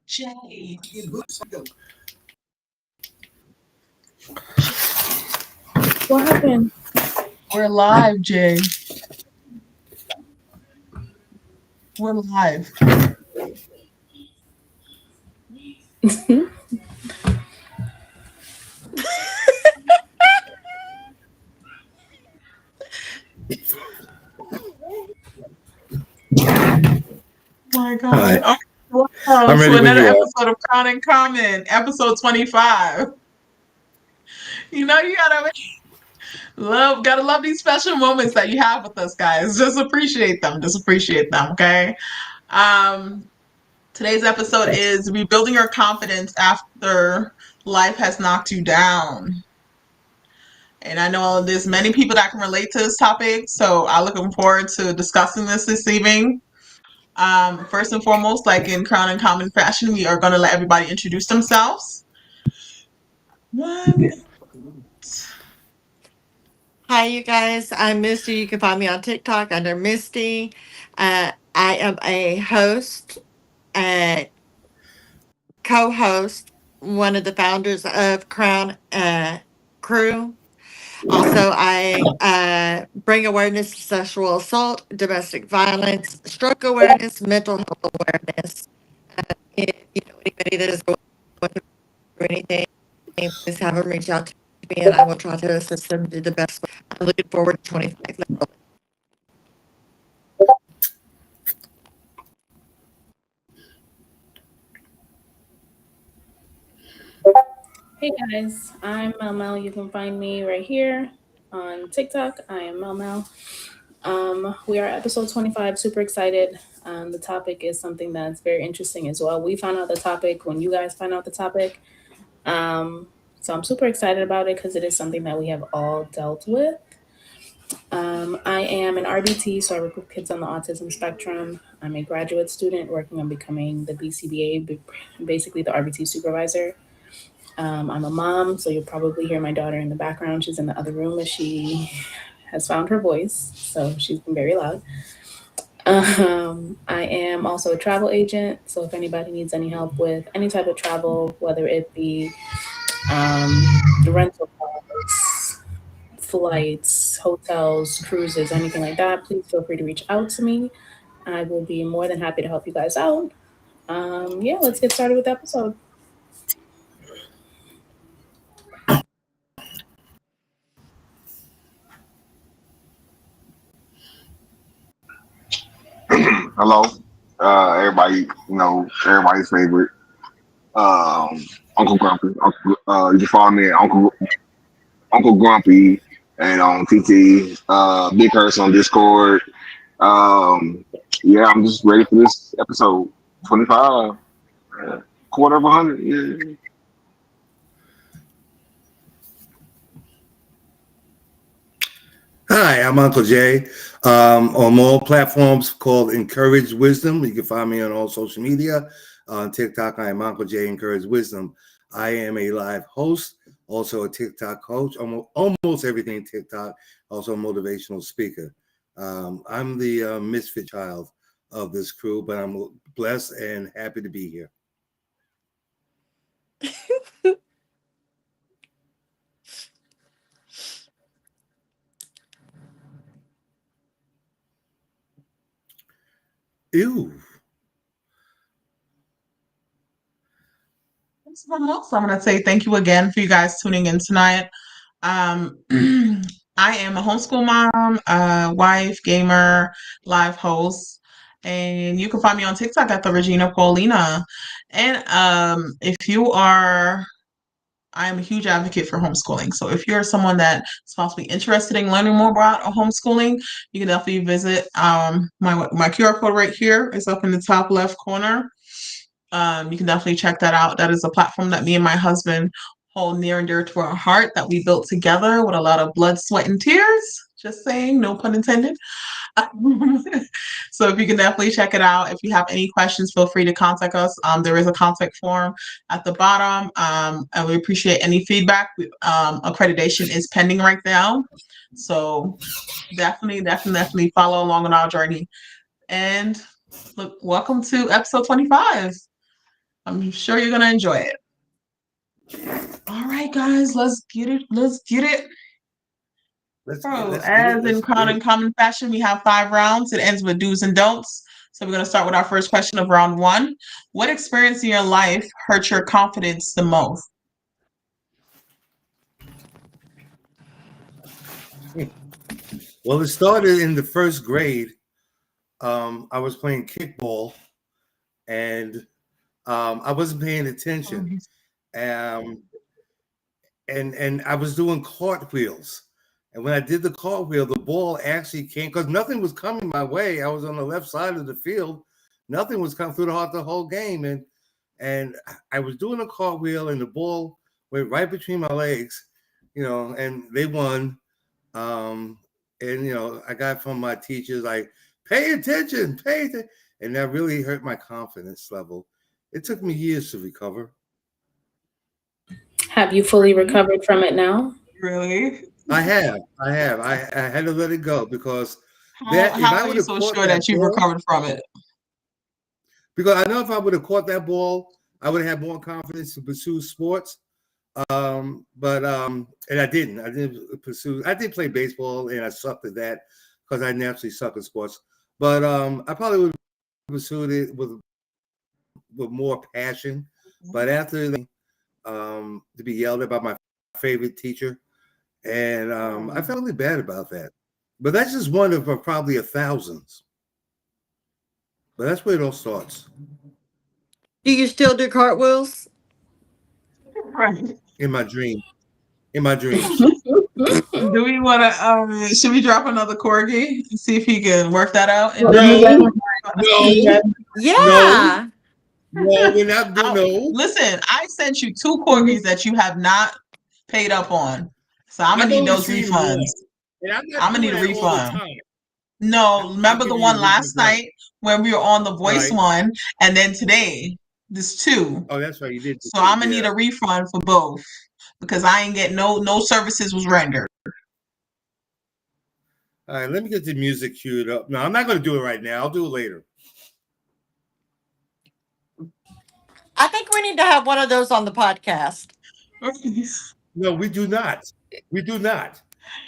Jay. What happened? We're live, Jay. We're live. My God. Okay. Welcome to another episode of Crown and Common, episode 25. You know, you gotta love these special moments that you have with us, guys. Just appreciate them. Just appreciate them, okay? Today's episode is rebuilding your confidence after life has knocked you down. And I know there's many people that can relate to this topic, so I'm looking forward to discussing this evening. First and foremost, like in Crown and Common fashion, we are going to let everybody introduce themselves. Hi, you guys. I'm Misty. You can find me on TikTok under Misty. I am a host, co-host, one of the founders of Crown Crew. Also, I bring awareness to sexual assault, domestic violence, stroke awareness, mental health awareness. If you know anybody that is going through anything, please have them reach out to me, and I will try to assist them do the best. I'm looking forward to 25. Hey guys, I'm Mel Mel. You can find me right here on TikTok. I am Mel Mel. We are at episode 25. Super excited. The topic is something that's very interesting as well. We found out the topic when you guys find out the topic. So I'm super excited about it because it is something that we have all dealt with. I am an RBT, so I work with kids on the autism spectrum. I'm a graduate student working on becoming the BCBA, basically the RBT supervisor. I'm a mom, so you'll probably hear my daughter in the background. She's in the other room, but she has found her voice, so she's been very loud. I am also a travel agent, so if anybody needs any help with any type of travel, whether it be rental cars, flights, hotels, cruises, anything like that, please feel free to reach out to me. I will be more than happy to help you guys out. Yeah, let's get started with the episode. Hello, everybody. Everybody's favorite, Uncle Grumpy. You can follow me at Uncle Grumpy and on TT. Big Curse on Discord. Yeah, I'm just ready for this episode 25. Quarter of 100. Yeah. Hi, I'm Uncle Jay. On all platforms called Encourage Wisdom. You can find me on all social media. On TikTok, I am Uncle Jay Encourage Wisdom. I am a live host, also a TikTok coach, almost everything TikTok, also a motivational speaker. I'm the misfit child of this crew, but I'm blessed and happy to be here. Ew. I'm going to say thank you again for you guys tuning in tonight. I am a homeschool mom, wife, gamer, live host, and you can find me on TikTok at the Regina Paulina. And I am a huge advocate for homeschooling. So if you're someone that's possibly interested in learning more about homeschooling, you can definitely visit my QR code right here. It's up in the top left corner. You can definitely check that out. That is a platform that me and my husband hold near and dear to our heart that we built together with a lot of blood, sweat, and tears. Just saying, no pun intended. So if you can definitely check it out. If you have any questions, feel free to contact us. There is a contact form at the bottom, and we appreciate any feedback. Accreditation is pending right now. So definitely follow along on our journey. And look, welcome to episode 25. I'm sure you're gonna enjoy it. All right, guys, let's get it. Let's get it. So, Let's get it. as in Let's get it. common fashion, we have 5 rounds. It ends with do's and don'ts. So, we're going to start with our first question of round one. What experience in your life hurt your confidence the most? Well, it started in the first grade. I was playing kickball, and I wasn't paying attention. Um, and I was doing cartwheels. And when I did the cartwheel, the ball actually came because nothing was coming my way. I was on the left side of the field. Nothing was coming through the whole game. And I was doing a cartwheel and the ball went right between my legs, and they won. And I got from my teachers like, pay attention. And that really hurt my confidence level. It took me years to recover. Have you fully recovered from it now? Really? I have. I had to let it go because if How I are would you have so caught sure that that you've ball, recovered from it? because I know if I would have caught that ball, I would have had more confidence to pursue sports. And I didn't. I didn't pursue. I did play baseball, and I sucked at that because I naturally suck at sports. But I probably would have pursued it with more passion. But after to be yelled at by my favorite teacher, and I felt really bad about that. But that's just one of probably thousands. But that's where it all starts. Do you still do cartwheels? Right. In my dream. In my dreams. Do we want to, should we drop another corgi and see if he can work that out? And You guys, No, no, you guys, no, Yeah. no, we're not doing no. Listen, I sent you 2 corgis that you have not paid up on. So I'm I've gonna need only those seen refunds. one. And I'm not I'm gonna doing need a that all the refund. time. No, I'll remember give the you a one refund last for that. night when we were on the voice Right. one, and then today, this 2. Oh, that's right. You did. So I'm gonna need a refund for both because I ain't get no services was rendered. All right, let me get the music queued up. No, I'm not going to do it right now. I'll do it later. I think we need to have one of those on the podcast. No, we do not. We do not.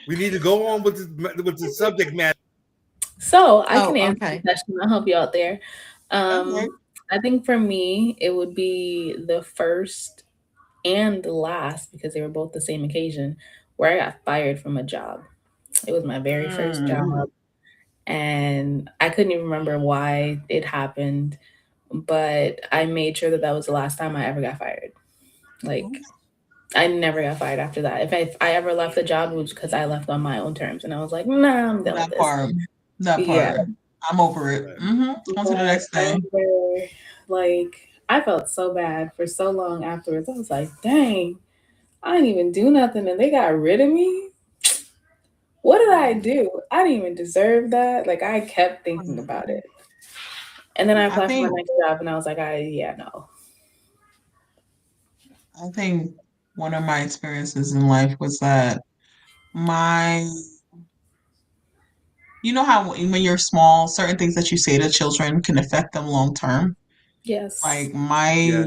We need to go on with the subject matter. So I can Oh, answer okay. the question. I'll help you out there. Okay. I think for me, it would be the first and the last because they were both the same occasion where I got fired from a job. It was my very first job, and I couldn't even remember why it happened, but I made sure that that was the last time I ever got fired. Like, I never got fired after that. If I ever left the job, it was because I left on my own terms, and I was like, nah, I'm done with That this. part. That Yeah. part. I'm over it. On to the next I thing. remember, like, I felt so bad for so long afterwards. I was like, dang, I didn't even do nothing and they got rid of me. What did I do? I didn't even deserve that. Like, I kept thinking about it. And then I applied for my next job and I was like, no. I think one of my experiences in life was that you know how when you're small, certain things that you say to children can affect them long term. Yes. Like Yeah.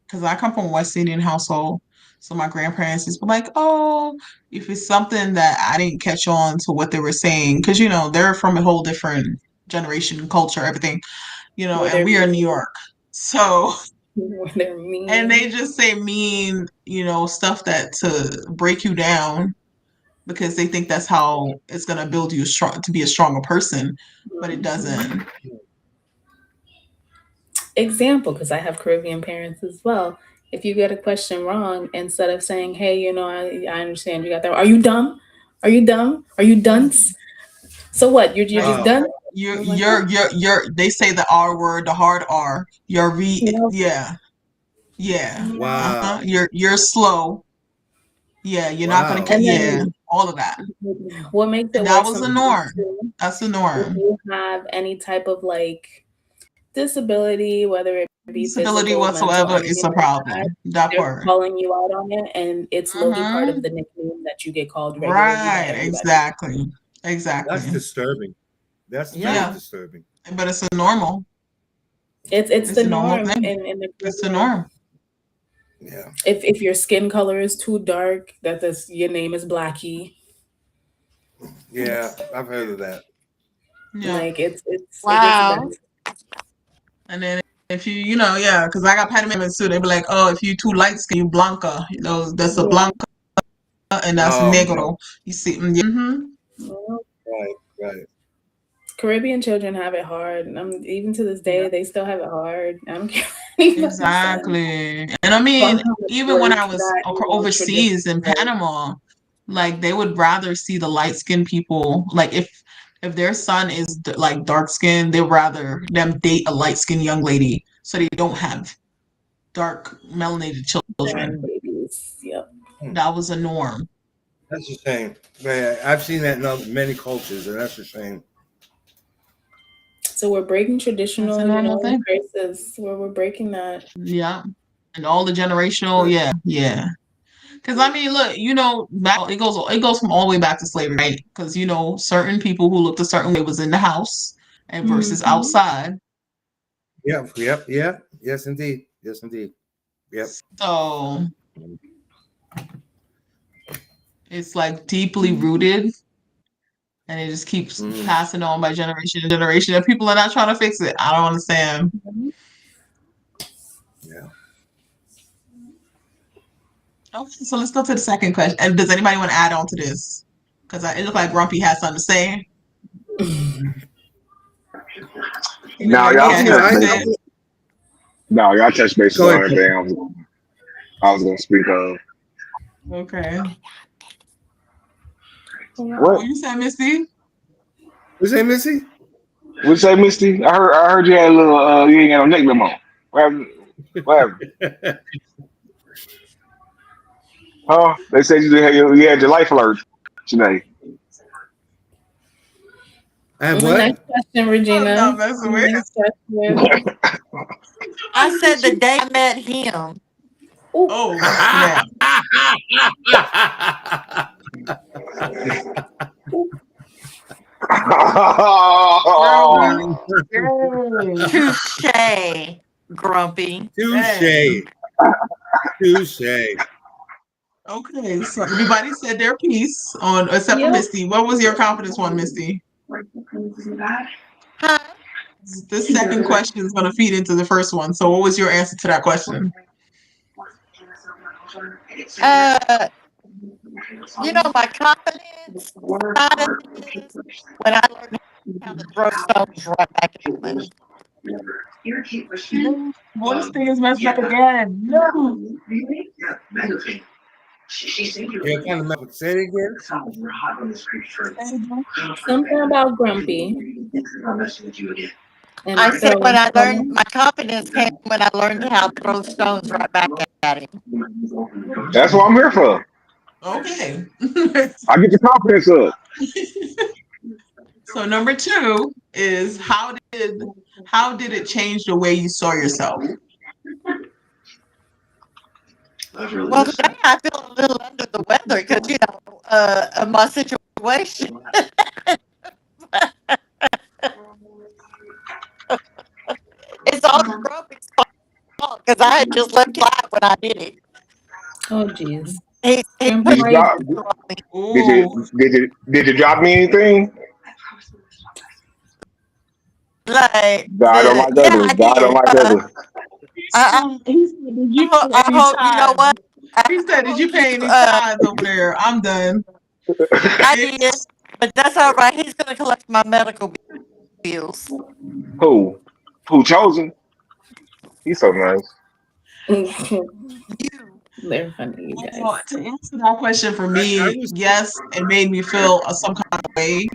because I come from a West Indian household, so my grandparents just were like, oh, if it's something that I didn't catch on to what they were saying, because they're from a whole different generation, culture, everything, Were and they we are in New mean? York, so. Were they mean? And they just say mean, stuff that to break you down because they think that's how it's gonna build you strong to be a stronger person, but it doesn't. Example, because I have Caribbean parents as well. If you get a question wrong, instead of saying, hey, I understand you got that. Are you dumb? Are you dumb? Are you dunce? So what? You're Like just done? you're they say the R word, the hard R. No. Yeah. Wow. You're slow. Yeah, you're not gonna Wow. And yeah, then all of that. what makes it And that worse was the sometimes norm. too, That's the if norm. you have any type of like disability, whether it be Disability physical, mental, whatsoever is anything a like that, problem. That they're part. calling you out on it, and it's low-key part Mm-hmm. of the nickname that you get called regularly by Right, everybody. exactly. That's Exactly. disturbing. That's very Yeah. Yeah. disturbing. but it's a normal. It's It's the a normal norm thing. in the It's the Caribbean. norm. Yeah. If your skin color is too dark, that this your name is Blackie. Yeah, I've heard of that. Yeah. Like it gets bad. Wow. And then if yeah, because I got patty members too. They be like, oh, if you too light skin, you blanca. That's a Yeah. blanca and that's Oh, okay. negro. You see, Well, Right, right. Caribbean children have it hard. Even to this day, they still have it hard. I don't care what anybody says. exactly. And I About mean, how much even when I work was that overseas in traditional. Panama, like they would rather see the light skinned people. Like if their son is like dark skinned, they'd rather them date a light skinned young lady so they don't have dark melanated children. Grandbabies. Yep. Hmm. That was a norm. That's a shame. Yeah, I've seen that in many cultures, and that's a shame. So we're breaking That's a traditional, normal thing. curses. Where we're breaking that. Yeah. And all the generational, Right. yeah, yeah. Because I mean, look, it goes from all the way back to slavery, right? Because certain people who looked a certain way was in the house and versus Hmm. outside. Yep, yep, yep. Yes, indeed. Yes, indeed. Yep. So it's like deeply rooted, and it just keeps Mm, passing on by generation to generation. And people are not trying to fix it. I don't understand. yeah. Okay, so let's go to the second question. And does anybody want to add on to this? Because it looked like Grumpy has something to say. He looked Now like he y'all had Yeah, something touch to base. say. No, y'all touch bases go on ahead. everything I was gonna speak of. Okay. What? What you said, Misty? What's that, Missy? What you say, Misty? I heard you had a little you ain't got no neck no more. What happened? What happened? Huh? They said you had your life alert today. I have Next what? question, I'm Regina. not messing with. Next question. I I look said at the you. day I met him. Oh, Oh snap! Girl, yay! Touche, Grumpy. Touche. Dang. Touche. Okay, so everybody said their piece on except for yep. Misty. What was your confidence one, Misty? Huh? This second question is going to feed into the first one. So, what was your answer to that question? Uh, my confidence side of it is when I learned how to throw stones right back at them. No, voice thing is messed up again. No. Yeah, kind of say it again. Something about Grumpy I and said when throwing I learned stones. my confidence came when I learned how to throw stones right back at him. That's what I'm here for. Okay. I get your confidence up. So number two is how did it change the way you saw yourself? Well, today I feel a little under the weather because of my situation. It's all Grumpy's fault because I had just left out when I did it. Oh, jeez. He Grumpy, put Did you why you drop? do pressure on me. Did you Ooh. did you drop me anything? Like God don't like yeah, others. I God don't did. like others. I, He said, did you pay I any hope you know tithes? what. He said, I did you hope you. pay any tithes over there? I'm done. I did, It's but that's all right. He's gonna collect my medical bills. Who? Who chosen? He's so nice. You. They're funny, you guys. to answer that question for I me, was. yes, it made me feel some kind of way.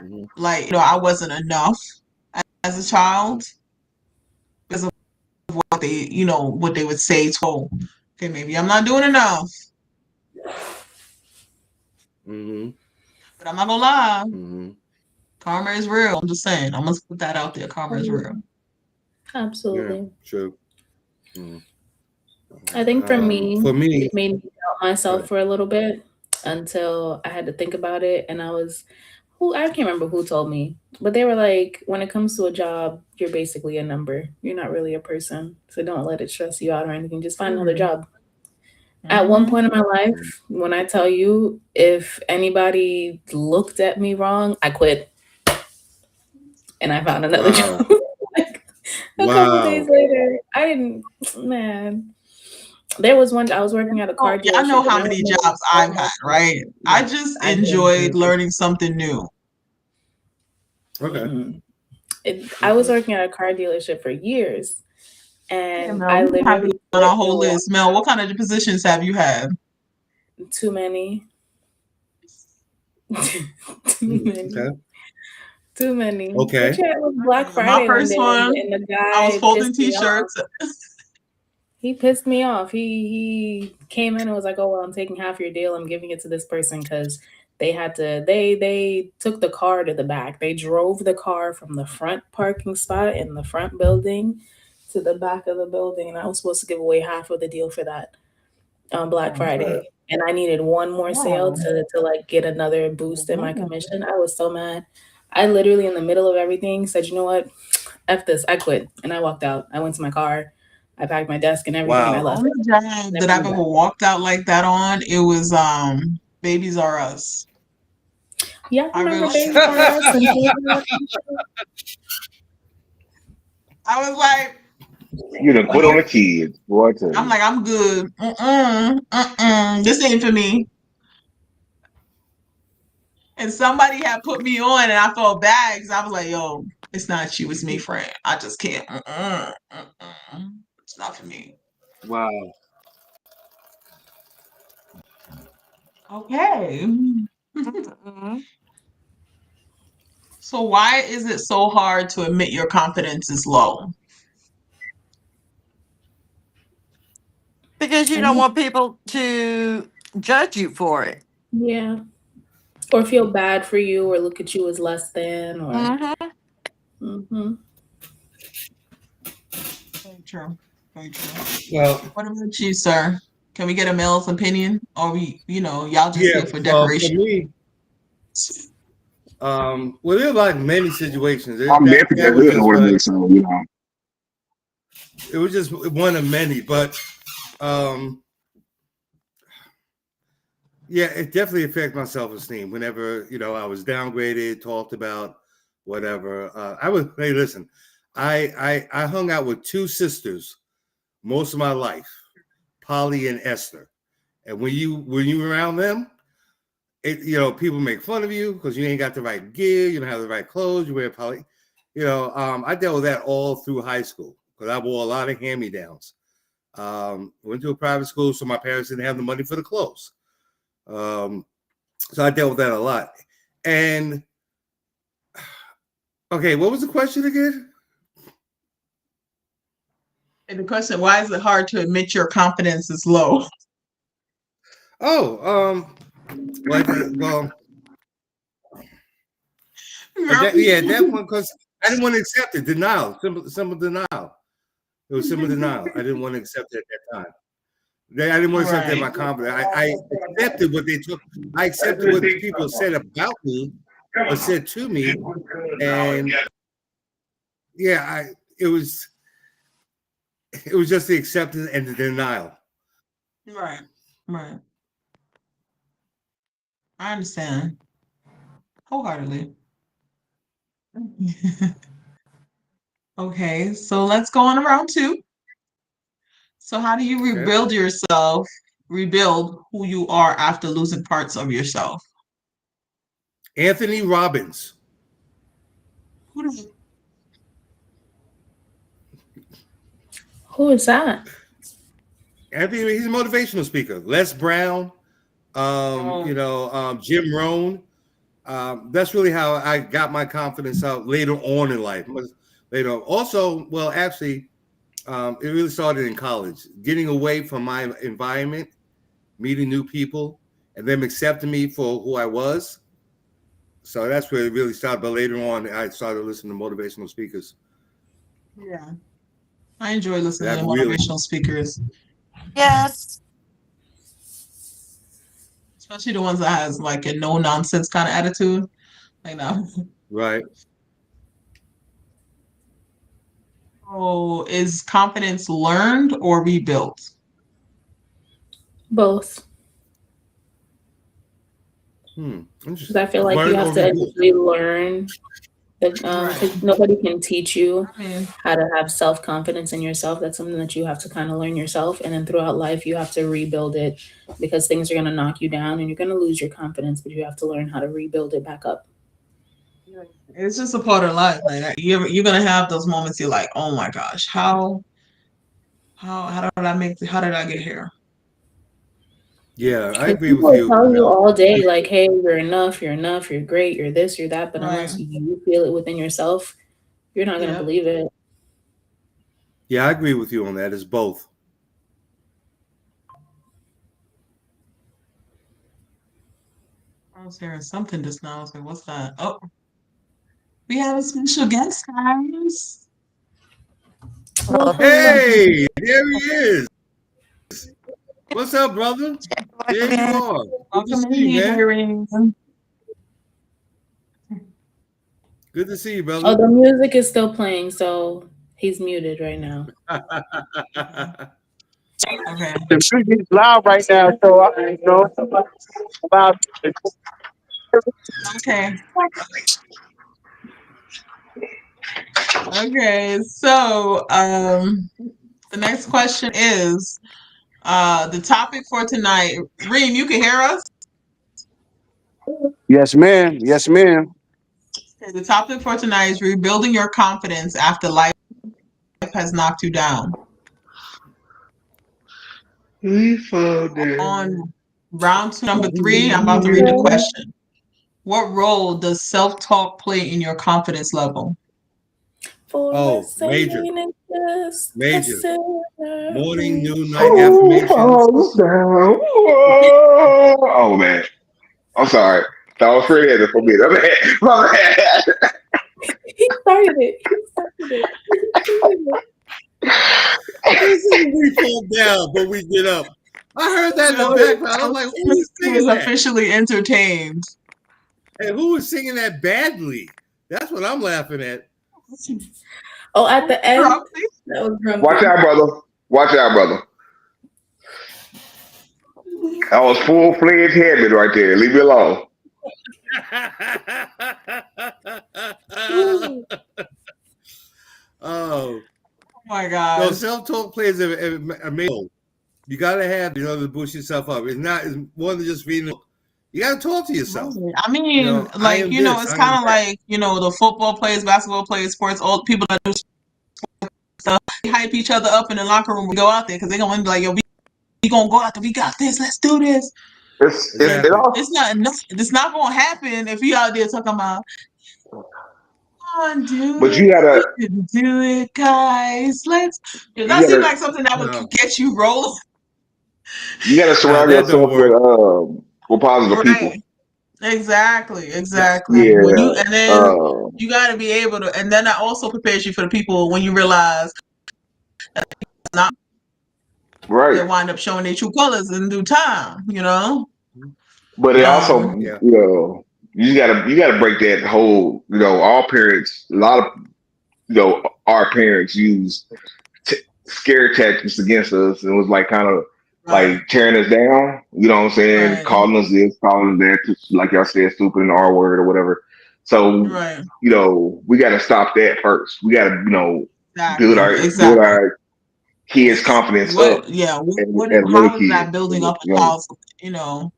Mhm. Like, I wasn't enough as a child because of what they would say to, okay, maybe I'm not doing enough, Mhm. but I'm not gonna lie. Mhm. Karma is real. I'm just saying. I'm gonna put that out there. Karma is real. Yeah. Absolutely. True. Mhm. I think for me, For me, it made me doubt myself good. for a little bit until I had to think about it, and I was who I can't remember who told me, but they were like, when it comes to a job, you're basically a number. You're not really a person, so don't let it stress you out or anything. Just find another Mm-hmm. job. At one Mm-hmm. point in my life, when I tell you, if anybody looked at me wrong, I quit and I found another job. Wow. Like a couple days Wow. later, I didn't. Man, there was one. I was working at a Oh, car y'all know dealership, and how I was many making jobs so I've had, much right? money. I Yeah, just I did. enjoyed learning something new. Okay. Mm-mm. I was Okay. working at a car dealership for years, Yeah, and Mel, I we can have you literally on put our in whole list. Mel, what kind of positions have you had? too many, too many, Okay. too many. But Okay. yeah, it was Black My Friday one first day, one, and the I was guy folding pissed me off. t-shirts. He pissed me off. He came in and was like, "Oh well, I'm taking half your deal. I'm giving it to this person because they had to. They took the car to the back. They drove the car from the front parking spot in the front building to the back of the building, and I was supposed to give away half of the deal for that on Black Oh, All right. Friday. And I needed one more sale wow. to like get another boost in my Mhm. commission. I was so mad. I literally in the middle of everything said, "You know what? F this." I quit and I walked out. I went to my car. I packed my desk and everything and I The Wow. left. only job Never that I've came ever back. walked out like that on, it was Babies R Us. Yeah, I I remember really Baby R Us and Playground. I was like, You done quit on the nope. kids, boy. I tell I'm you. like, I'm good. This ain't for me. And somebody had put me on and I felt bad because I was like, yo, it's not you, it's me, friend. I just can't. It's not for me. Wow. Okay. Mhm. So why is it so hard to admit your confidence is low? Because you don't And want people to judge you for it. yeah, or feel bad for you or look at you as less than or Hmm. hmm Very true. Very true. Well, What about you, sir? Can we get a male's opinion? Or y'all just yeah. here for Well, for decoration? me, well, there are like many situations. I'm definitely That a was hood just order one of. mix, so you know. It was just one of many, but um, yeah, it definitely affected my self esteem. Whenever I was downgraded, talked about, whatever. I was. Hey, listen, I hung out with two sisters most of my life, Polly and Esther, and when you were around them, people make fun of you because you ain't got the right gear, you don't have the right clothes, you wear poly. I dealt with that all through high school because I wore a lot of hand-me-downs. Went to a private school, so my parents didn't have the money for the clothes. So I dealt with that a lot. And okay, what was the question again? And the question, why is it hard to admit your confidence is low? Oh, well, Girl, at that point, because I didn't want to accept it. Denial, simple denial. It was simple denial. I didn't want to accept it at that time. I didn't want to accept that right. my confidence. I accepted what they took. I accepted what people said about me or said to me, and yeah, it was just the acceptance and the denial. Right. Right. I understand wholeheartedly. Okay, so let's go on to round two. So how do you Okay, rebuild who you are after losing parts of yourself? Anthony Robbins. Who does who is that? Anthony, he's a motivational speaker. Les Brown, Oh, Jim Rohn. That's really how I got my confidence out later on in life. Later on. Also, well, actually, it really started in college. Getting away from my environment, meeting new people, and them accepting me for who I was. So that's where it really started. But later on, I started listening to motivational speakers. yeah. I enjoy listening That to really, motivational speakers, Yes. especially the ones that has like a no nonsense kind of attitude. I know. Right. So is confidence learned or rebuilt? Both. Because I Interesting. feel like you Learn have or to rebuild. initially learn that, Right. because nobody can teach you I mean, how to have self confidence in yourself. That's something that you have to kind of learn yourself, and then throughout life you have to rebuild it because things are going to knock you down and you're going to lose your confidence, but you have to learn how to rebuild it back up. it's just a part of life. Like you're gonna have those moments. You're like, oh my gosh, how did I how did I get here? Yeah, I Because agree people with will you, tell you Mel. all day, like, hey, you're enough, you're great, you're this, you're that. But Right. unless you feel it within yourself, you're not going to Yeah. believe it. Yeah, I agree with you on that. It's both. I was hearing something just now. I was like, what's that? Oh, we have a special guest, guys. Welcome Hey, there he is. What's up, brother? There you in. are. Good to Welcome see you, in, man. Irene. Good to see you, Oh, brother. the music is still playing, so he's muted right now. Okay. The music's loud right now, so I know about Okay. Okay. So, the next question is the topic for tonight. Reem, you can hear us? Yes, ma'am. Yes, ma'am. Okay, the topic for tonight is rebuilding your confidence after life has knocked you down. We fall down. On round two, number three, I'm about to read the question. What role does self talk play in your confidence level? For a Oh, major, saint and just a major. sinner. Morning, We noon, night Who affirmations. falls down? Whoa. Oh man, I'm sorry. That was Fred Hammond for me. My bad. My bad. he started it. He started it. He started it. This is when we fall down, but we get up. I heard that in the Notice background. I'm like, who is he singing was that? officially entertained. And who is singing that badly? That's what I'm laughing at. Oh, at the end, Grumpy. that was Watch grumpy. out, brother. Watch out, brother. That was full fledged Hammond right there. Leave me alone. Ooh. Oh, Oh my no, gosh. self-talk plays a major role. You gotta have, to boost yourself up. It's more than just being. You gotta talk to yourself. Right. I mean, I like, am this. it's I am kind of that. like, the football players, basketball players, sports, all the people that do stuff, they hype each other up in the locker room. We go out there because they're going to be like, yo, we going to go out there. We got this. Let's do this. It Exactly. all. It's not enough. It's not going to happen if you out there talking about, come on, do But it. you We gotta, can do it, guys. Let's. Does you that seem gotta, like something that would No, get you rolling? you gotta nah, surround that don't yourself work. with positive people. Right. Exactly. Yeah. Exactly. Yeah. And then you got to be able to, and then that also prepares you for the people when you realize not Right. they wind up showing their true colors in due time. But it also, Um, Yeah. you gotta break that whole, all parents, a lot of, our parents use scare tactics against us and was like kind of right, like tearing us down, you know what I'm saying? right, Calling us this, calling us that, like y'all said, stupid and R word or whatever. So, right. we gotta stop that first. We gotta, build Exactly, our build exactly. our kids' confidence up Yeah, at a little how is kid, that building up a young. child's, you know,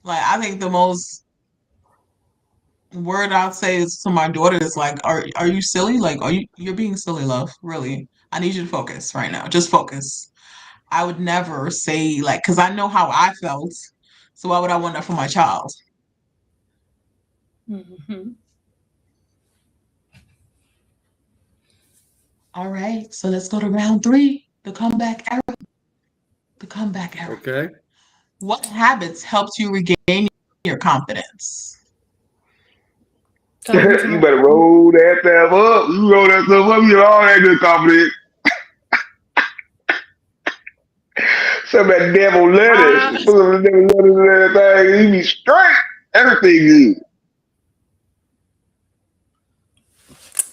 like I think the most word I'd say is to my daughter is like, are you silly? Like, you're being silly, love. Really. I need you to focus right now. Just focus. I would never say like, because I know how I felt. So why would I want that for my child? Mhm. All right, so let's go to round three, the comeback era. The comeback era. Okay. What habits helped you regain your confidence? Talking to You my better roll that stuff up. You roll that stuff up, you all that good confidence. Some of that devil lettuce. Uh, Put some of the devil lettuce in that thing, you be straight. Everything good.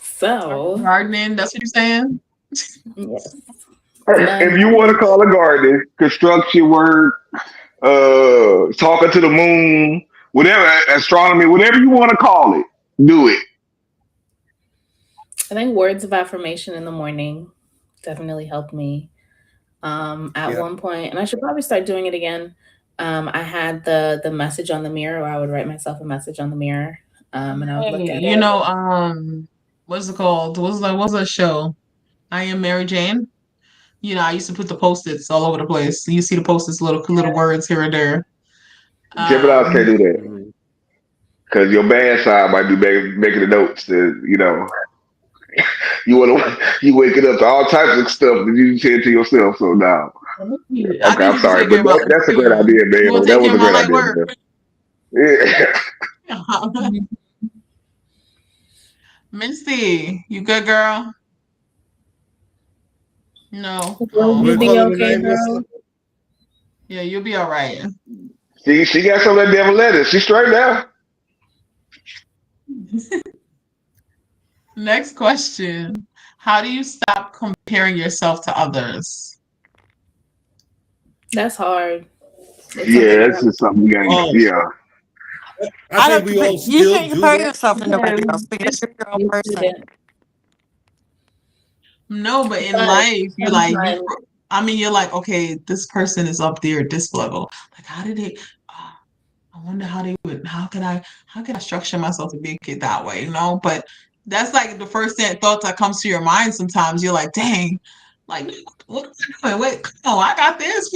So, Gardening, that's what you're saying? yes. If you want to Knowledge. call it gardening, construction work, talking to the moon, whatever, astronomy, whatever you want to call it, do it. I think words of affirmation in the morning definitely helped me. At Yeah. one point, and I should probably start doing it again. I had the message on the mirror, where I would write myself a message on the mirror, and I would look Hey, at you it. know, what's it called? What's the show? I Am Mary Jane. You know, I used to put the post-its all over the place. You see the post-its, little words here and there. Geminis can't Um, do that Mhm. because your bad side might be making the notes. That you want to you waking up to all types of stuff that you said to yourself. So now, I okay, need I'm you to sorry, take but care of my life that's a great too. idea, You man. want to That take was care a of my great light idea, work? man. Yeah. Misty, you good, girl? No. Will Oh, you We're be okay. calling it a okay, night, Miss. girl? Yeah, you'll be all right. She got some of that devil lettuce. She's straight now. Next question. How do you stop comparing yourself to others? That's hard. It's something Yeah, you that's have. just something you got. Oh, Yeah. I I think don't we all you still shouldn't do compare that. yourself to nobody else Yes, because you're your own you person. shouldn't. No, but in But life, you're like sometimes, I mean, you're like, okay, this person is up there at this level. Like, how did they? Oh, I wonder how they would. How can I structure myself to make it that way? You know, but that's like the first thought that comes to your mind. Sometimes you're like, dang, like what am I doing? Wait, come on, I got this.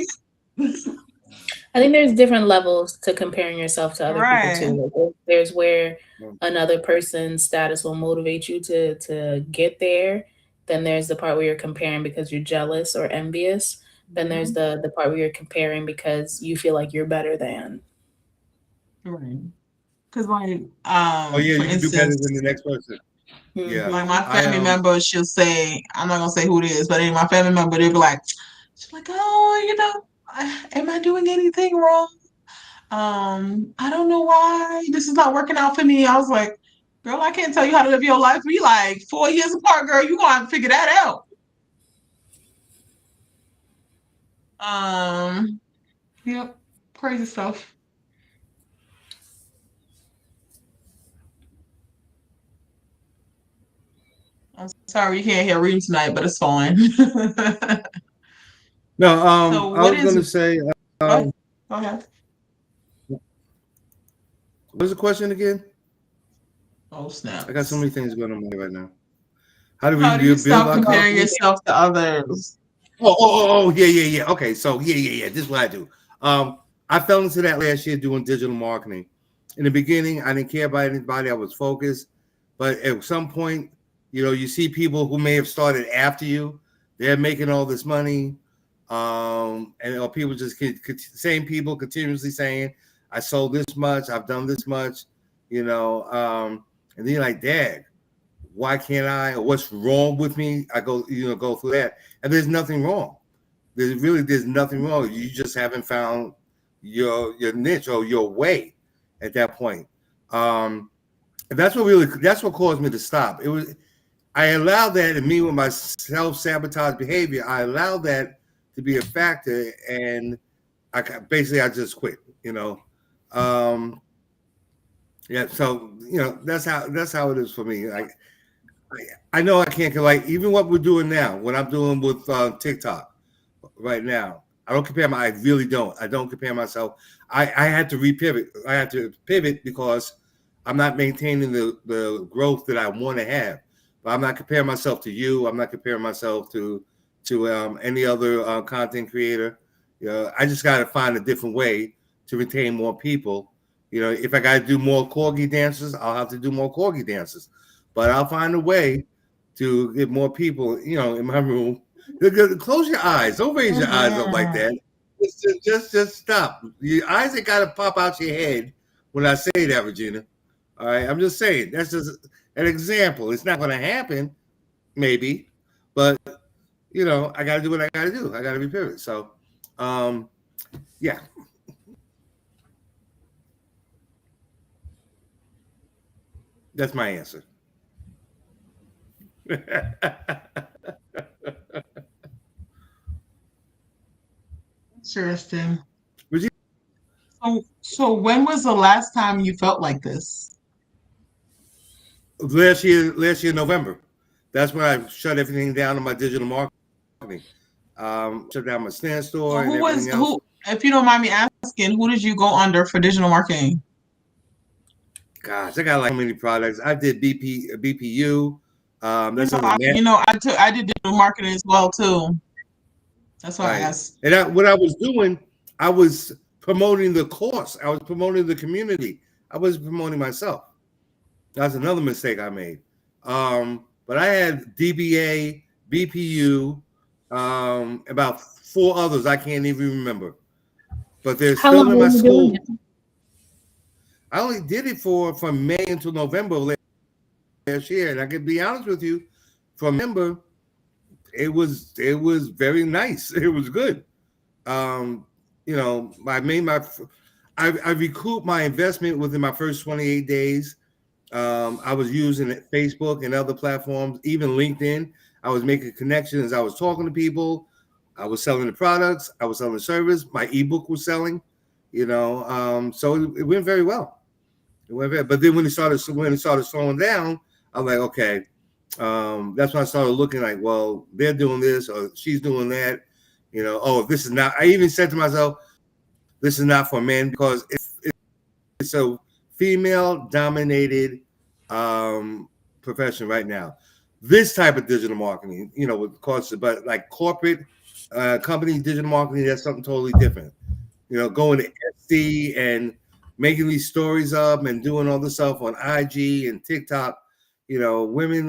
I think there's different levels to comparing yourself to other people Right. too. Like, there's where another person's status will motivate you to get there. Then there's the part where you're comparing because you're jealous or envious. Then there's Mhm. the part where you're comparing because you feel like you're better than. Right. Because like, Oh yeah, for you can do better than instance, the next person. Yeah, like Hmm. my I family member, she'll say, I'm not gonna say who it is, but my family member, they'll be like, she's like, oh, am I doing anything wrong? I don't know why this is not working out for me. I was like, girl, I can't tell you how to live your life. We like 4 years apart, girl. You gonna have to figure that out. Um, yep, crazy stuff. I'm sorry you can't hear reading tonight, but it's fine. no. So I what was is gonna say, go ahead. um, Go ahead. what's the question again? Oh I got so snaps. many things going on my mind right now. How do How do we you build stop our comparing confidence? yourself to others? Yeah. Okay, so yeah. This is what I do. I fell into that last year doing digital marketing. In the beginning, I didn't care about anybody. I was focused, but at some point, you see people who may have started after you. They're making all this money, and people just same people continuously saying, "I sold this much. I've done this much," and then you're like, "Dad, why can't I? Or what's wrong with me?" I go through that, and there's nothing wrong. There's nothing wrong. You just haven't found your niche or your way at that point. Um, and that's what caused me to stop. It was I allowed that in me with my self sabotage behavior. I allowed that to be a factor, and I just quit. Um, yeah. So that's how it is for me. I know I can't like even what we're doing now. What I'm doing with TikTok right now. I don't compare I really don't. I don't compare myself. I had to repivot. I had to pivot because I'm not maintaining the growth that I want to have. But I'm not comparing myself to you. I'm not comparing myself to any other content creator. I just got to find a different way to retain more people. If I got to do more corgi dances, I'll have to do more corgi dances. But I'll find a way to get more people, in my room. Close your eyes. Don't raise your eyes up like Mhm. that. Just stop. Your eyes ain't got to pop out your head when I say that, Regina. All right, I'm just saying that's just an example. It's not going to happen, maybe, but I got to do what I got to do. I got to be period. So, um, yeah. That's my answer. Interesting. Was you So when was the last time you felt like this? last year November? That's when I shut everything down in my digital marketing. Shut down my stand So store and who everything was else. who? If you don't mind me asking, who did you go under for digital marketing? Gosh, I got like so many products. I did BPU. You That's know, under Matt. I did digital marketing as well too. That's why I Right. asked. And what I was doing, I was promoting the course. I was promoting the community. I was promoting myself. That's another mistake I made. But I had DBA, BPU, about four others I can't even remember. But they're How still long in were my you doing school. it? I only did it for from May until November of last year. And I can be honest with you, from November, it was very nice. It was good. Um, I made I recouped my investment within my first 28 days. I was using Facebook and other platforms, even LinkedIn. I was making connections. I was talking to people. I was selling the products. I was selling the service. My ebook was selling. So it went very well. It went very. But then when it started slowing down, I was like, okay. That's when I started looking like, well, they're doing this or she's doing that. Oh, if this is not. I even said to myself, this is not for men because it's a female dominated profession right now. This type of digital marketing, with course, but like corporate company digital marketing, that's something totally different. Going to Etsy and making these stories up and doing all this stuff on IG and TikTok. Women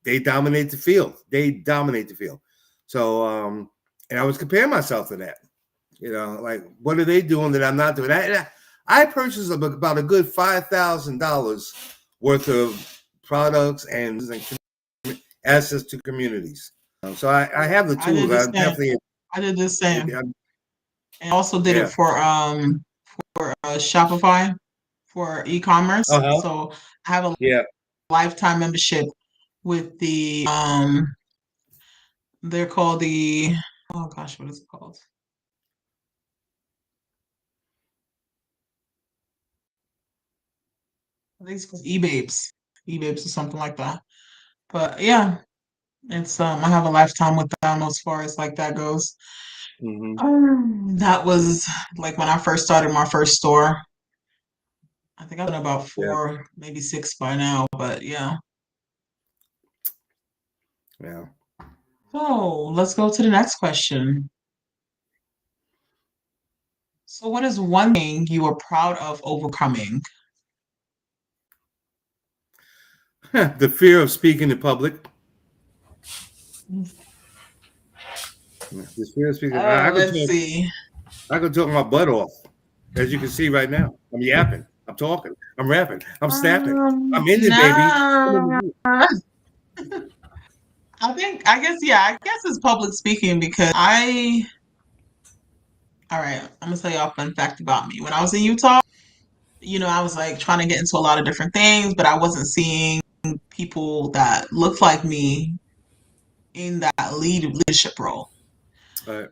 they dominate the field. They dominate the field. So, and I was comparing myself to that. Like what are they doing that I'm not doing? I purchased about a good $5,000 worth of products and access to communities. So I have the I tools. did the I same. definitely, I did the same, I, and also did it yeah. for Shopify for e-commerce. Uh huh. So I have a Yeah. lifetime membership with the they're called the oh gosh, what is it called? I think it's called eBabes or something like that. But yeah, it's I have a lifetime with them as far as like that goes. Hmm. That was like when I first started my first store. I think I've done about Yeah. four, maybe six by now, but yeah. Yeah. So let's go to the next question. So, what is one thing you are proud of overcoming? The fear of speaking in public. The fear of speaking. I, I Oh, could let's talk. see. I could talk my butt off, as you can see right now. I'm yapping. I'm talking. I'm rapping. I'm snapping. I'm in it, baby. I'm in No. the I guess, yeah, I guess it's public speaking because all right, I'm gonna tell you a fun fact about me. When I was in Utah, I was like trying to get into a lot of different things, but I wasn't seeing people that looked like me in that leadership role.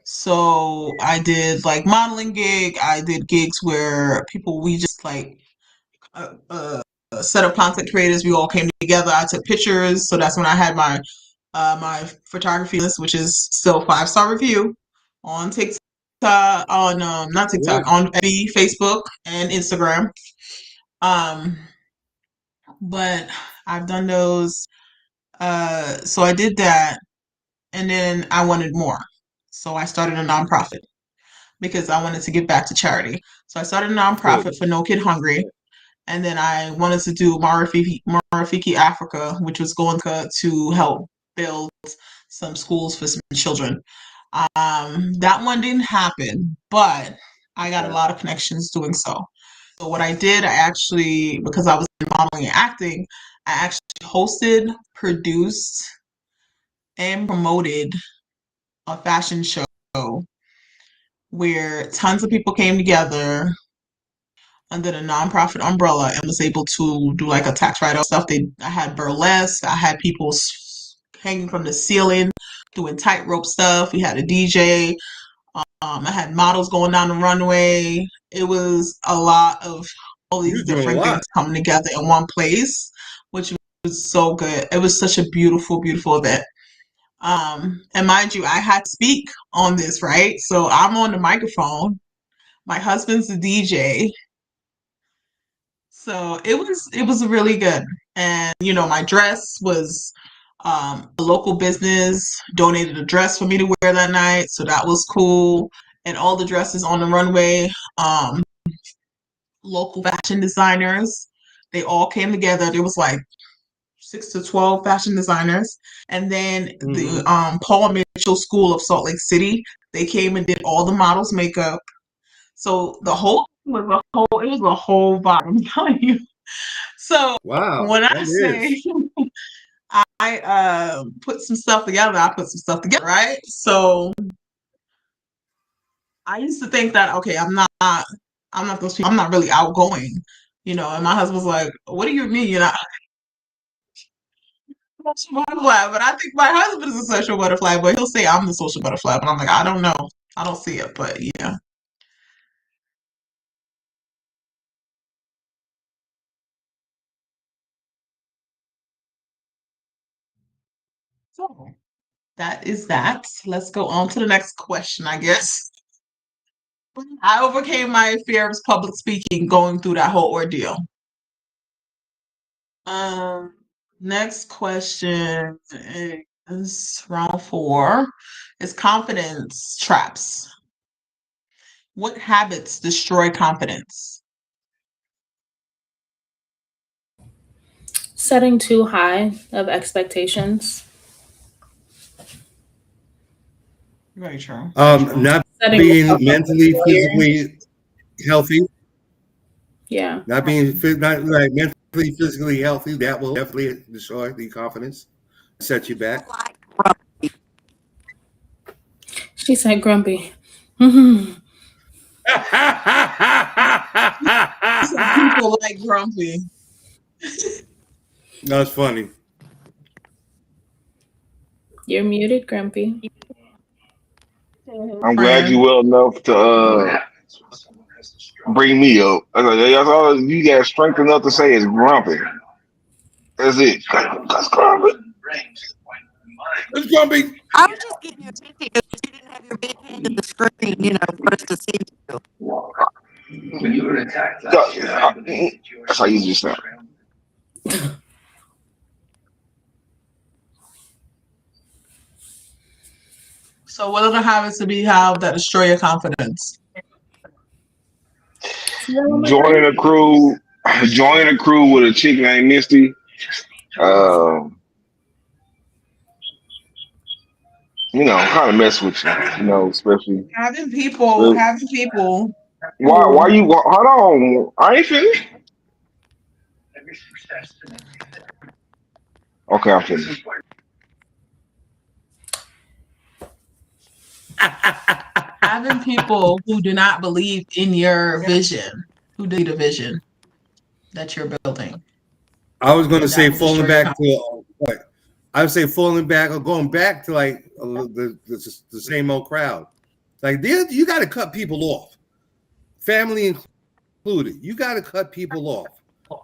So I did like modeling gig. I did gigs where we just like a set of content creators. We all came together. I took pictures. So that's when I had my photography list, which is still 5-star review on TikTok, on not TikTok, Good. on FB, Facebook, and Instagram. Um, but I've done those. So I did that, and then I wanted more. So I started a nonprofit because I wanted to give back to charity. So I started a Good. nonprofit for No Kid Hungry. And then I wanted to do Marafiki Africa, which was going to help build some schools for some children. That one didn't happen, but I got a Okay. lot of connections doing so. So what I did, I actually, because I was in modeling and acting, I actually hosted, produced, and promoted a fashion show where tons of people came together under the nonprofit umbrella and was able to do like a tax write-off stuff. I had burlesque. I had people hanging from the ceiling doing tightrope stuff. We had a DJ. I had models going down the runway. It was a lot of all these You're doing a different things lot. coming together in one place, which was so good. It was such a beautiful, beautiful event. And mind you, I had to speak on this, right? So I'm on the microphone. My husband's the DJ. So it was really good. And my dress was a local business donated a dress for me to wear that night, so that was cool. And all the dresses on the runway, local fashion designers, they all came together. There was like 6 to 12 fashion designers, and then the Mm-hmm. Paul Mitchell School of Salt Lake City. They came and did all the models' makeup. So it was a whole vibe. I'm telling you. So Wow, when I that say is. I put some stuff together, I put some stuff together, right? So I used to think that okay, I'm not those people. I'm not really outgoing, And my husband's like, "What do you mean you're not a social butterfly?" But I think my husband is a social butterfly, but he'll say I'm the social butterfly. But I'm like, I don't know, I don't see it, but yeah. So that is that. Let's go on to the next question, I guess. I overcame my fear of public speaking going through that whole ordeal. Um, Next question is round four. Is confidence traps? What habits destroy confidence? Setting too high of expectations. Very true. Very true. Not Setting yourself being up for mentally, failure. physically healthy, Yeah. not being not like mentally, physically healthy. That will definitely destroy the confidence, set you back. She said grumpy. Mhm. Some people like grumpy. That's funny. You're muted, grumpy. I'm glad you Friend. well enough to bring me up. That's all you got strength enough to say is grumpy. That's it. That's grumpy. It's grumpy. I was just getting your attention because you didn't have your big hand in the screen, for us to see you. That's how you just sound. So what other habits do we have that destroy your confidence? Joining a crew, joining a crew with a chick named Misty. Uh, kind of mess with you. Especially. Having people Why who you? Hold on, I ain't finished. Okay, I'm finished. having people who do not believe in your vision, who do the vision that you're building, I was going to say that will falling destroy your back confidence. to I would say falling back or going back to like the same old crowd. Like you got to cut people off, family included. You got to cut people off.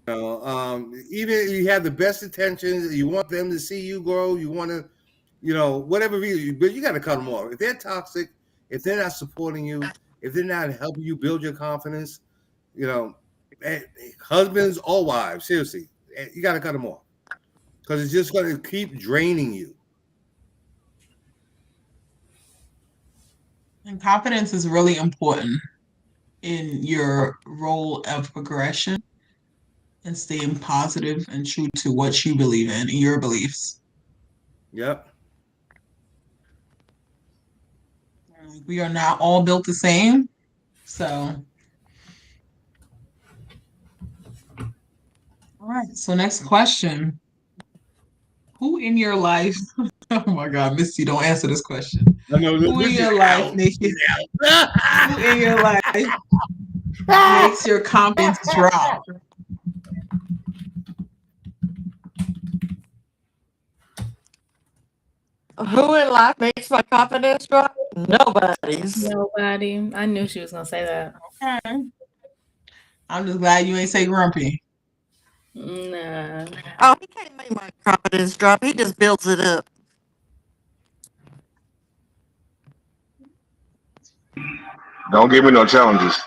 Even if you have the best intentions, you want them to see you grow. You want to, whatever reason, but you got to cut them off. If they're toxic, if they're not supporting you, if they're not helping you build your confidence, you know, husbands or wives, seriously, you got to cut them off because it's just going to keep draining you. And confidence is really important in your role of progression and staying positive and true to what you believe in and your beliefs. Yep. We are not all built the same. So, all right. So, next question. Who in your life, oh my God, Misty, don't answer this question. I know Who in this is your life, out. Nikki? Who in your life makes your confidence drop? Who in life makes my confidence drop? Nobody's. Nobody. I knew she was gonna say that. Okay. I'm just glad you ain't say grumpy. Nah. Oh, he can't make my confidence drop. He just builds it up. Don't give me no challenges.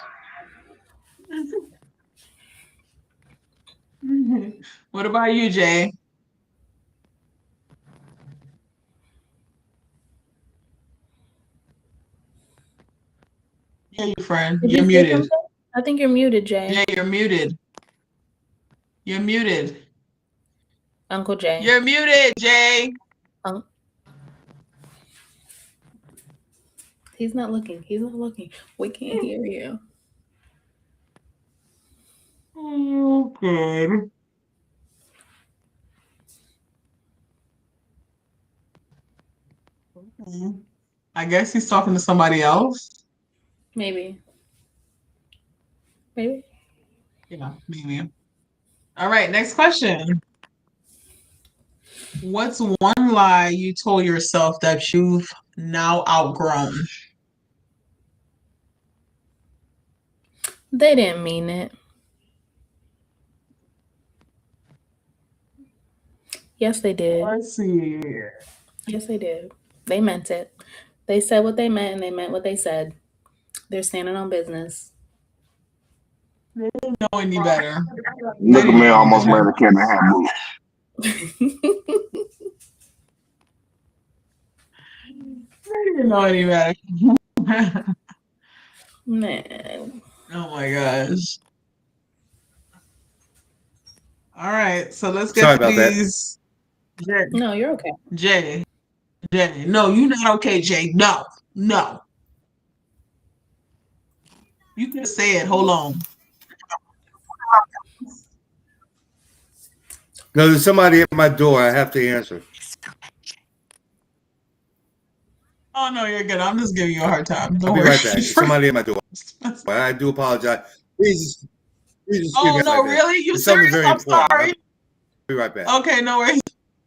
What about you, Jay? Yeah, you friend. Did You're you say muted. something? I think you're muted, Jay. Jay, you're muted. You're muted. Uncle Jay. You're muted, Jay. Un- He's not looking. He's not looking. We can't hear you. Oh, good. I guess he's talking to somebody else. Maybe. Maybe. Yeah, maybe. All right, next question. What's one lie you told yourself that you've now outgrown? They didn't mean it. Yes, they did. Let's see. Yes, they did. They meant it. They said what they meant and they meant what they said. They're standing on business. They didn't know any better. They Nigga didn't man know any almost made better. a cat in a hat move. They didn't know any better. Man. Oh my gosh. All right, so let's Sorry get to about that. these. Jay, No, you're okay. Jay, Jay. No, you're not okay, Jay. No, no. You can say it. Hold on. No, there's somebody at my door. I have to answer. Oh no, you're good. I'm just giving you a hard time. I'll Don't be worry. right back. There's somebody at my door. I do apologize. Please excuse Oh me no, right back. really? You It's something serious? very I'm important. sorry. I'll be right back. Okay, no worries.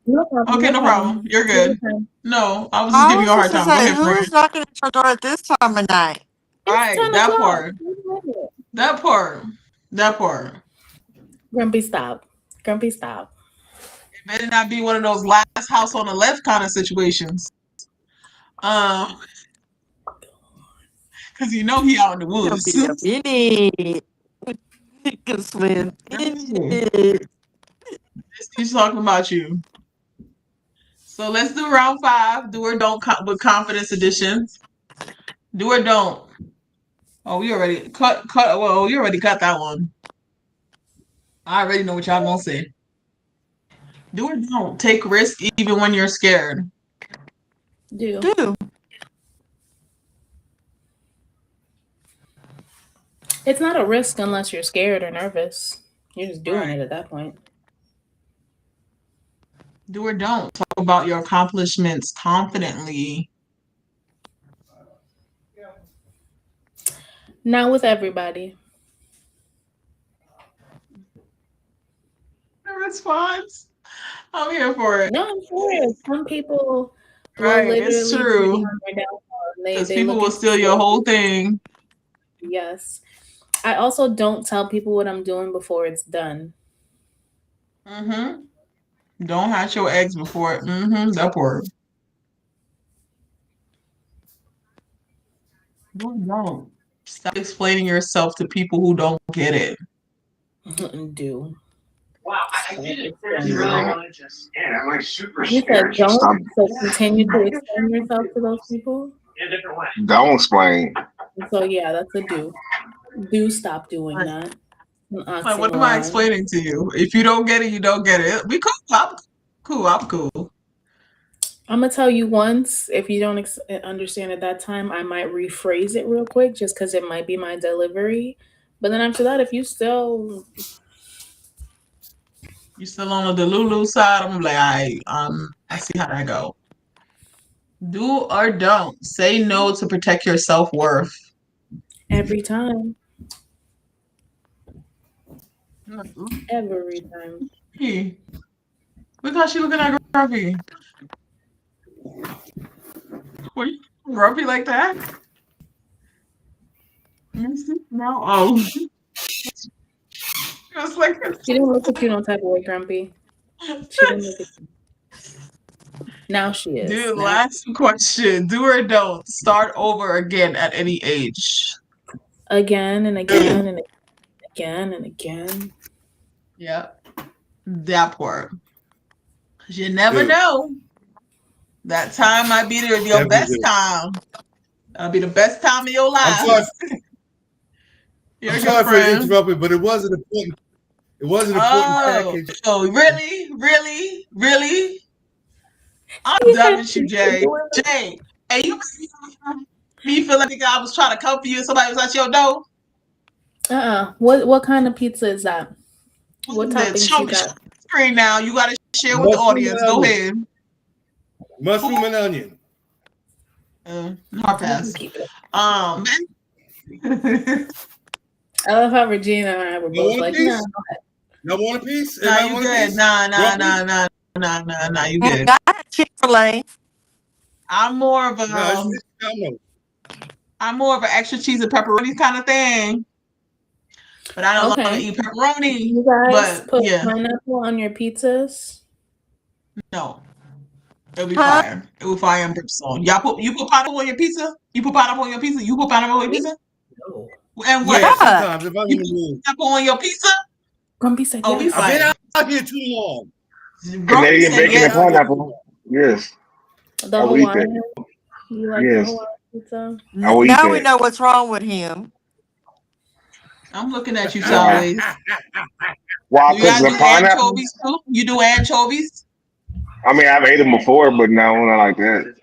No problem. Okay, no problem. You're Take your good. time. No, I was just I giving you was a just hard to time. Go say, ahead, who friend. is knocking at your door at this time of night? All It's right, 10 that o'clock. part. That part. That part. Grumpy, stop. Grumpy, stop. It better not be one of those last house on the left kind of situations. Um, because you know he out in the He'll woods. be up in it. He can swim in Really? it. He's talking about you. So let's do round 5. Do or don't with confidence edition. Do or don't. Oh, we already cut. Well, you already cut that one. I already know what y'all gonna say. Do or don't take risk even when you're scared. Do. Do. It's not a risk unless you're scared or nervous. You're just doing Right. it at that point. Do or don't talk about your accomplishments confidently. Not with everybody. Response. I'm here for it. No, I'm serious. Some people will Right, it's literally tell you true. on their downfall. They Because they people will looking to steal your steal whole you. thing. Yes. I also don't tell people what I'm doing before it's done. Mm-hmm. Don't hatch your eggs before it. Mm-hmm. That word. Don't. Stop explaining yourself to people who don't get it. Do. Wow, I Stop did it. explaining. Yeah, I'm like super You said scared. don't, Stop. so continue to explain yourself to those people. Don't explain. So yeah, that's a do. Do stop doing Right. that. An Like, what am I oxymoron. explaining to you? If you don't get it, you don't get it. We cool. I'm cool. I'm cool. I'm gonna tell you once. If you don't understand at that time, I might rephrase it real quick, just because it might be my delivery. But then after that, if you still, You still on the Lulu side? I'm like, I see how that go. Do or don't say no to protect your self worth. every time, Every time. Hey, look how she looking at Grumpy. What you Grumpy like that? No. Oh, it's like She didn't look at you no type of way, Grumpy. She didn't look at you. Now she is. dude. Now Last question: do or don't start over again at any age? again and again and again and again. Yep, that part. 'Cause you never Dude, know. That time might be your definitely best do. time. That'll be the best time of your I'm life. sorry. You're I'm a good sorry for friend. interrupting, but it was an important. It was an important Oh, package. oh, really, really, really? I'm He done had with you, pizza Jay. delivered. Jay, hey, you me feel like I was trying to come for you and somebody was at your door. What kind of pizza is that? What What is it? toppings Show you me got? screen now. You got to share with the Mushroom and audience. Go onion. ahead. Mushroom and onion. Hard You can pass. keep it. Um, I love how Regina and I were You both want a like, nah. piece? Y'all want a piece? nah, Anybody you want a good. piece? Nah, nah, Grumpy? nah, nah, nah, nah, nah. You good. I had Chick-fil-A. I'm more of a No, it's no. I'm more of an extra cheese and pepperoni kind of thing. But I don't long Okay. eat pepperoni. You guys But put yeah, pineapple on your pizzas? no, it'll be Huh? fire. It will fire and brimstone. You put pineapple on your pizza. You put pineapple on your pizza. You put pineapple on your pizza. No. And what? Yeah, Yeah. sometimes if I'm You in the put mood. pineapple on your pizza? Grumpy said Oh, we I've yes. been fire. out here too long. Grumpy Canadian said I've bacon been and yes. out here too pineapple. long. Yes, The I will eat that. Hawaiian. You like the Yes, Hawaiian pizza? I will eat Now we that. know what's wrong with him. I'm looking at you Why? sideways. Why? Do you Because guys the do pineapple. anchovies too? You do anchovies? I mean, I've ate them before, but no, not like that.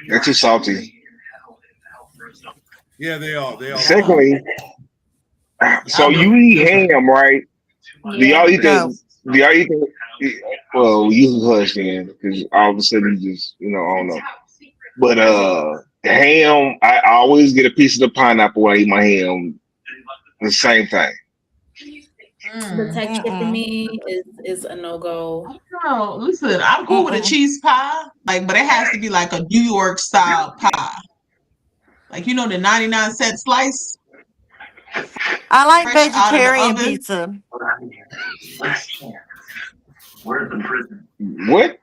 They're too salty. Yeah, they are. They are salty. Oh, Secondly, so y'all you both eat different. ham, right? Do y'all Yeah. eat No. the? Do y'all eat the? Well, you can hush then, because all of a sudden you just, I don't know. But the ham, I always get a piece of the pineapple when I eat my ham. The same thing. The Mm. texture for Mm-mm. me is a no go. No, listen, I'm cool with a Mm-mm. cheese pie, but it has to be like a New York style pie. Like the 99-cent slice, I like fresh out of the vegetarian oven. pizza. What?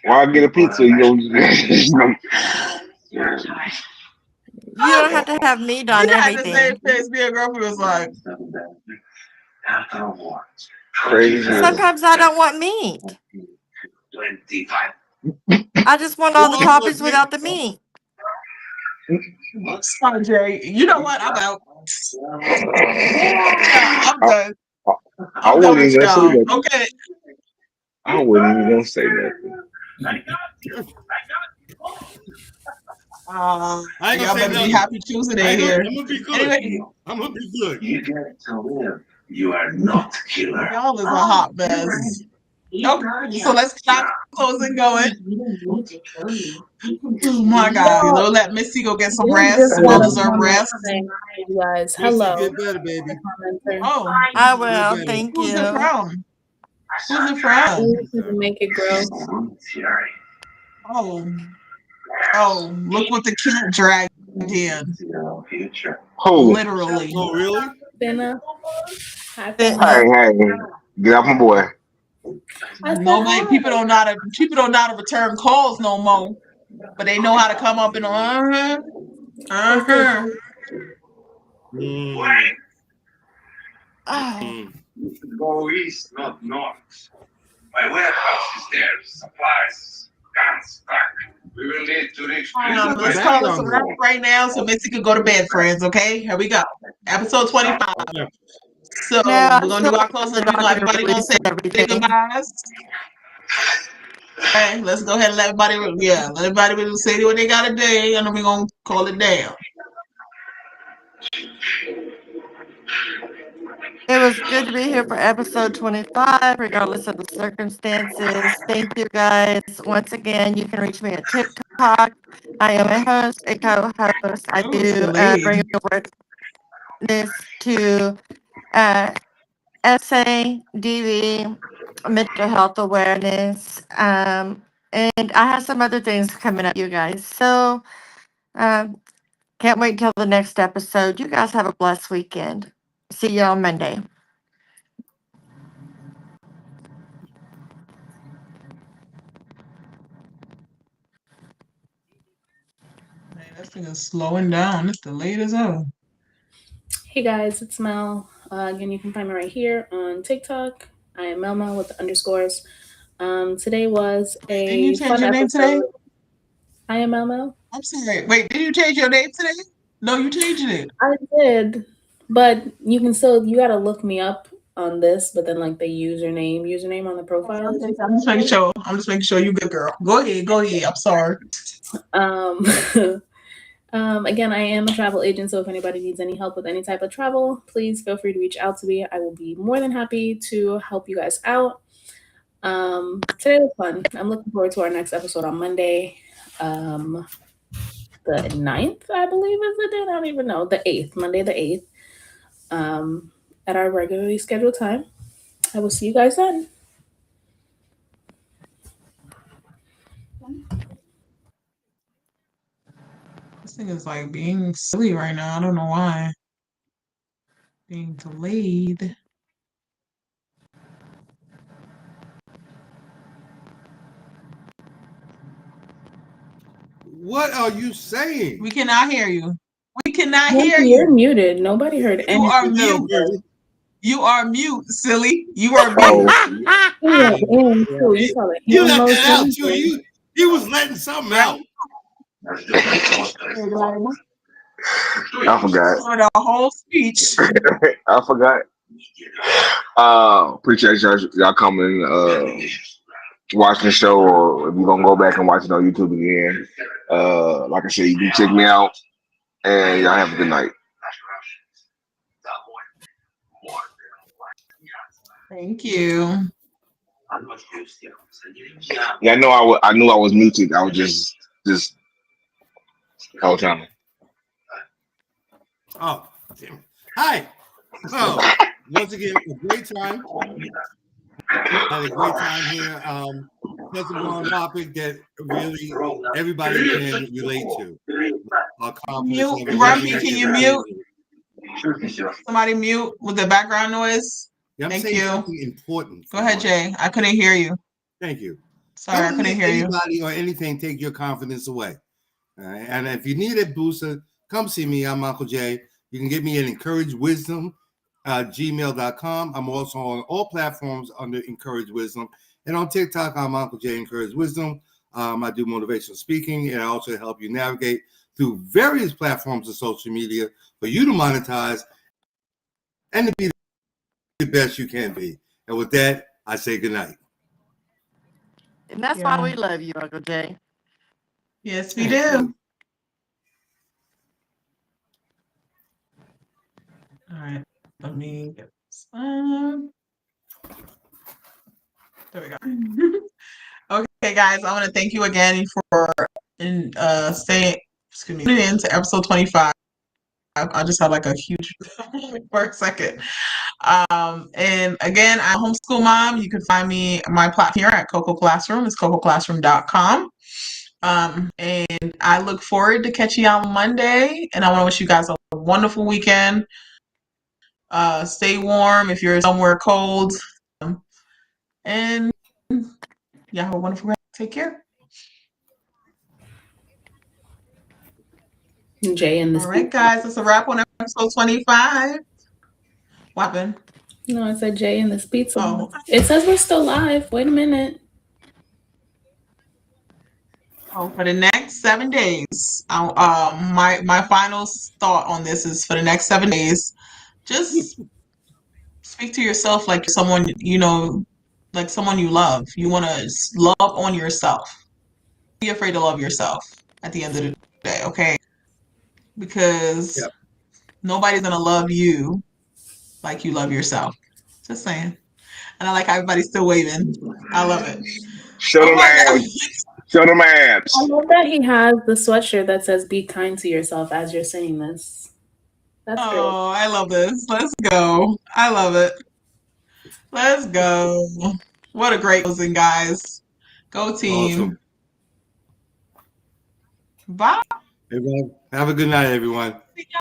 Why get a pizza? You don't. You don't have to have meat He on had the same everything. face. Me and girlfriend was like, Crazy. Sometimes I don't want meat. I just want all the Who else was toppings me? without the meat. "Sorry, Jay. You know what? I'm out. Yeah, I'm I, done. I, I I'm done wouldn't with even say y'all. that. Okay. I wouldn't even say nothing. I ain't gonna Y'all say better be nothing. happy choosing I it ain't gonna. here. I'm gonna be good. Anyway, I'm gonna be good. y'all is a hot mess. Okay, so let's stop closing going. Oh my God. Y'all, Let Missy go get some Dude rest, just well left a deserved comment rest. saying hi, you guys. Missy, Hello, get better, baby. commenter. Oh, I Get will. better. Thank who's it you. from? Who's it from? You need to make it grow. Oh, oh, look what the cat dragged in. Who? Literally. Oh, really? Finna. Hi, Fitna. Finna. Hey, hey, get off my boy. I said Nobody, hi. people don't know how to return calls no more, but they know how to come up and What's this? uh-huh. Mm. Oh, Mm. Who's that Let's call this a background wrap noise? right now so Missy can go to bed, friends. Okay, here we go. Episode 25. Yeah. So no, I'm we're gonna still do our waiting for closing. the doctor to Everybody gonna release say everything. goodbyes. Okay, let's go ahead and let everybody, let everybody say what they gotta do, and then we're gonna call it down. It was good to be here for episode 25, regardless of the circumstances. Thank you guys. Once again, you can reach me at TikTok. I am a host, a co host. I Oh, do silly. bring awareness to uh, essay, DV, mental health awareness, and I have some other things coming up, you guys. So um, can't wait till the next episode. You guys have a blessed weekend. See you on Monday. Man, this thing is slowing down. It's delayed as hell. Hey guys, it's Mel. Again, you can find me right here on TikTok. I am Melma with the underscores. Today was Wait, didn't you a change fun your name today? episode. I am Melma. I'm sorry. Wait, did you change your name today? No, you changed it. I did, but you can still you gotta look me up on this. But then like the username on the Okay, profile is okay. just I'm just making sure. I'm just making sure you good girl. Go ahead. Go ahead. I'm sorry. um. Again, I am a travel agent, so if anybody needs any help with any type of travel, please feel free to reach out to me. I will be more than happy to help you guys out. Today was fun. I'm looking forward to our next episode on Monday. The 9th, I believe is the date. I don't even know. The 8th, Monday the 8th, at our regularly scheduled time. I will see you guys then. This thing is like being silly right now. I don't know why. Being delayed. What are you saying? We cannot hear you. We cannot hear Nancy, you're you. muted. Nobody heard You are anything. Little mute. birdie. You are mute, silly. You are mute. Oh, You went in too. You you, saw the you hand let that out motion. too. You was letting something out. I forgot. For the whole speech. I forgot. Appreciate y'all coming, watching the show, or if you're gonna go back and watch it on YouTube again. Like I said, you can check me out, and y'all have a good night. Thank you. Yeah, I know. I knew I was muted. I was just the whole time. Oh, damn it. Hi. Well, once again, a great time. Had a great time here. Touching on a topic that really everybody can relate to. Our confidence Mute. level Grumpy, women can is you mute? Somebody mute with the background noise. Yeah, I'm Thank saying you. something important. Go ahead, Jay. I couldn't hear you. Thank you. Sorry, I Don't couldn't let hear you. anybody or anything take your confidence away. All right? And if you need a booster, come see me. I'm Uncle Jay. You can get me at encouragewisdom@gmail.com. I'm also on all platforms under Encourage Wisdom. And on TikTok, I'm Uncle Jay Encourage Wisdom. I do motivational speaking, and I also help you navigate through various platforms of social media for you to monetize and to be the best you can be. And with that, I say good night. And that's why we love you, Uncle Jay. Yes, we Thank do. you. All right. Let me get this. There we go. Okay, guys, I want to thank you again for staying. Excuse me, tuning in to episode 25. I just had like a huge for a second. And again, I'm a homeschool mom. You can find me my platform here at Coco Classroom. It's cococlassroom.com. And I look forward to catching you on Monday. And I want to wish you guys a wonderful weekend. Stay warm if you're somewhere cold. And yeah, have a wonderful day. Take care. Jay and the All right, guys, that's a wrap on episode 25. What happened? No, I said Jay and the pizza. Oh. It says we're still live. Wait a minute. Oh, for the next 7 days, my final thought on this is for the next 7 days, just speak to yourself like someone like someone you love. You want to love on yourself. Don't be afraid to love yourself at the end of the day, okay? Because nobody's gonna love you like you love yourself. Just saying. And I like how everybody's still waving. I love it. Show Oh them my God. abs. Show them abs. I love that he has the sweatshirt that says "Be kind to yourself" as you're saying this. That's great. Oh, I love this. Let's go. I love it. Let's go. What a great closing, guys. Go team. Awesome. Bye. Everyone, have a good night, everyone.